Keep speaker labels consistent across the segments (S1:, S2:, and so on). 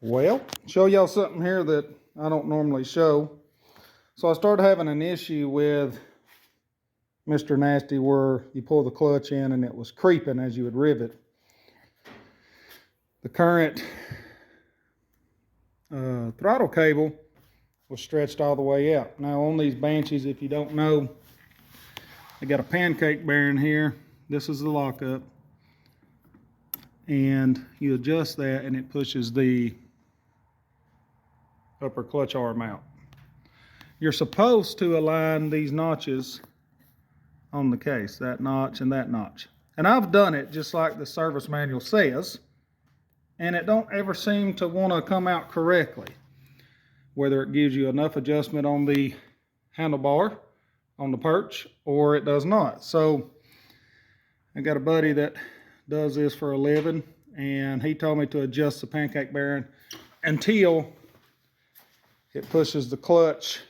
S1: Well, show y'all something here that I don't normally show. So I started having an issue with Mr. Nasty where you pull the clutch in and it was creeping as you would rivet. The current throttle cable was stretched all the way out. Now on these Banshees, if you don't know, they got a pancake bearing here. This is the lockup. And you adjust that and it pushes the upper clutch arm out. You're supposed to align these notches on the case, that notch and that notch. And I've done it just like the service manual says, and it don't ever seem to want to come out correctly. Whether it gives you enough adjustment on the handlebar, on the perch, or it does not. So I got a buddy that does this for a living, and he told me to adjust the pancake bearing until it pushes the clutch.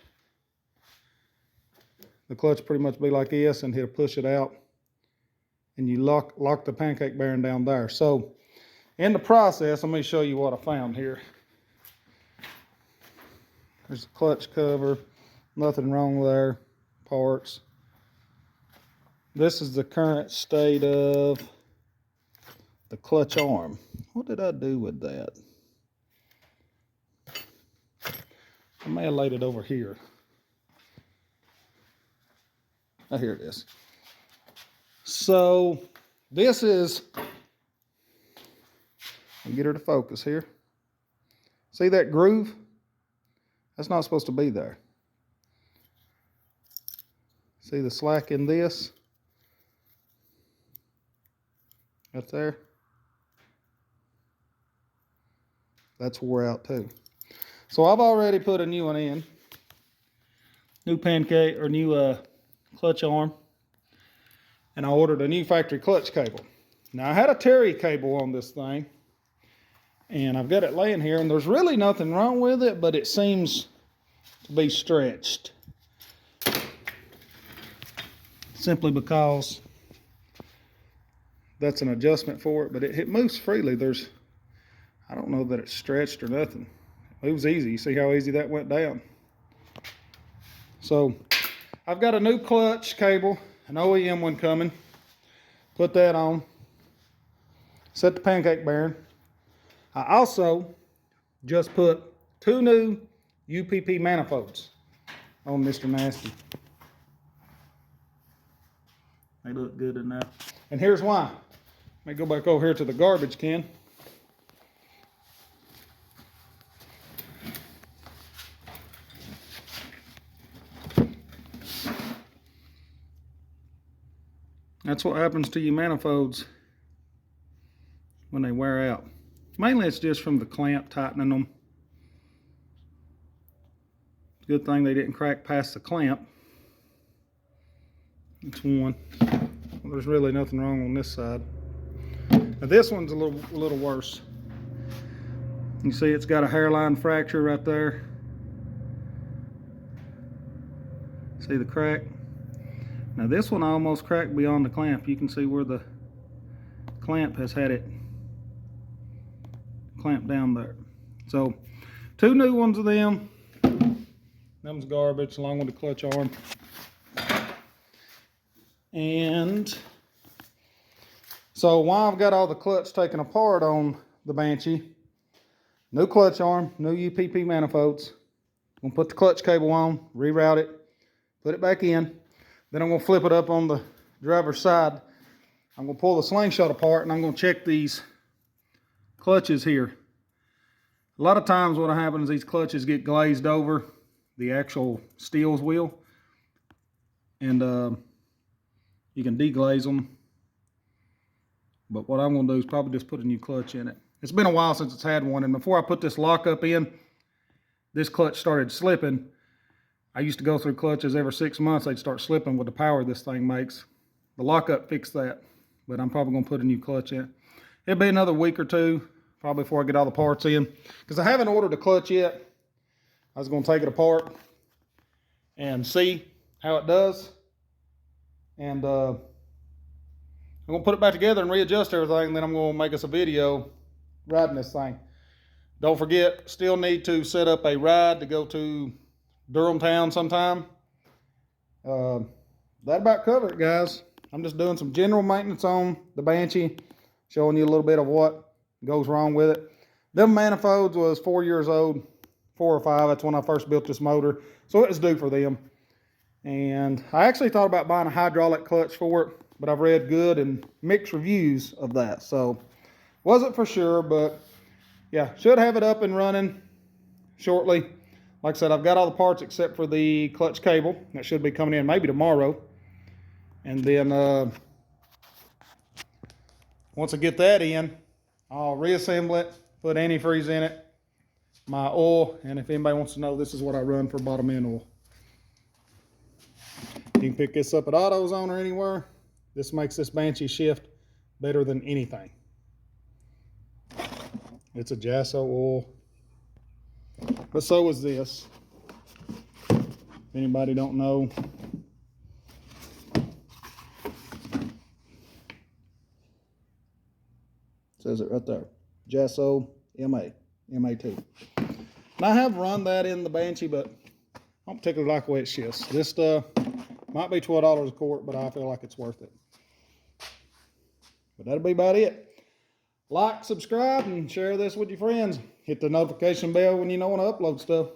S1: The clutch pretty much be like this, and he'll push it out, and you lock the pancake bearing down there. So in the process, let me show you what I found here. There's the clutch cover, nothing wrong there, parts. This is the current state of the clutch arm. What did I do with that? I may have laid it over here. Oh, here it is. So this is, I'll get her to focus here. See that groove? That's not supposed to be there. See the slack in this? Right there. That's wore out too. So I've already put a new one in. New pancake or new clutch arm. And I ordered a new factory clutch cable. Now I had a Terry cable on this thing. And I've got it laying here, and there's really nothing wrong with it, but it seems to be stretched. Simply because that's an adjustment for it, but it moves freely. I don't know that it's stretched or nothing. It moves easy. You see how easy that went down? So I've got a new clutch cable, an OEM one coming. Put that on. Set the pancake bearing. I also just put 2 new UPP manifolds on Mr. Nasty. They look good enough. And here's why. Let me go back over here to the garbage can. That's what happens to your manifolds when they wear out. Mainly it's just from the clamp tightening them. Good thing they didn't crack past the clamp. That's one. Well, there's really nothing wrong on this side. Now this one's a little worse. You see it's got a hairline fracture right there. See the crack? Now this one almost cracked beyond the clamp. You can see where the clamp has had it clamped down there. So 2 new ones of them. Them's garbage along with the clutch arm. And so while I've got all the clutch taken apart on the Banshee, new clutch arm, new UPP manifolds. I'm gonna put the clutch cable on, reroute it, put it back in. Then I'm gonna flip it up on the driver's side. I'm gonna pull the slingshot apart and I'm gonna check these clutches here. A lot of times what happens is these clutches get glazed over, the actual steels will, and you can deglaze them. But what I'm gonna do is probably just put a new clutch in it. It's been a while since it's had one, and before I put this lockup in, this clutch started slipping. I used to go through clutches every 6 months. They'd start slipping with the power this thing makes. The lockup fixed that, but I'm probably gonna put a new clutch in. It'll be another week or two, probably before I get all the parts in. Because I haven't ordered a clutch yet. I was gonna take it apart and see how it does. And I'm gonna put it back together and readjust everything, and then I'm gonna make us a video riding this thing. Don't forget, still need to set up a ride to go to Durham town sometime. That about cover it, guys. I'm just doing some general maintenance on the Banshee, showing you a little bit of what goes wrong with it. Them manifolds was 4 years old, 4 or 5. That's when I first built this motor, so it was due for them. And I actually thought about buying a hydraulic clutch for it, but I've read good and mixed reviews of that, so wasn't for sure. But yeah, should have it up and running shortly. Like I said, I've got all the parts except for the clutch cable. That should be coming in maybe tomorrow. And then once I get that in, I'll reassemble it, put antifreeze in it, my oil, and if anybody wants to know, this is what I run for bottom end oil. You can pick this up at AutoZone or anywhere. This makes this Banshee shift better than anything. It's a Jasso oil, but so is this. If anybody don't know, says it right there, Jasso MA2. And I have run that in the Banshee, but I don't particularly like the way it shifts. This stuff might be $12 a quart, but I feel like it's worth it. But that'll be about it. Like, subscribe, and share this with your friends. Hit the notification bell when you know when I upload stuff.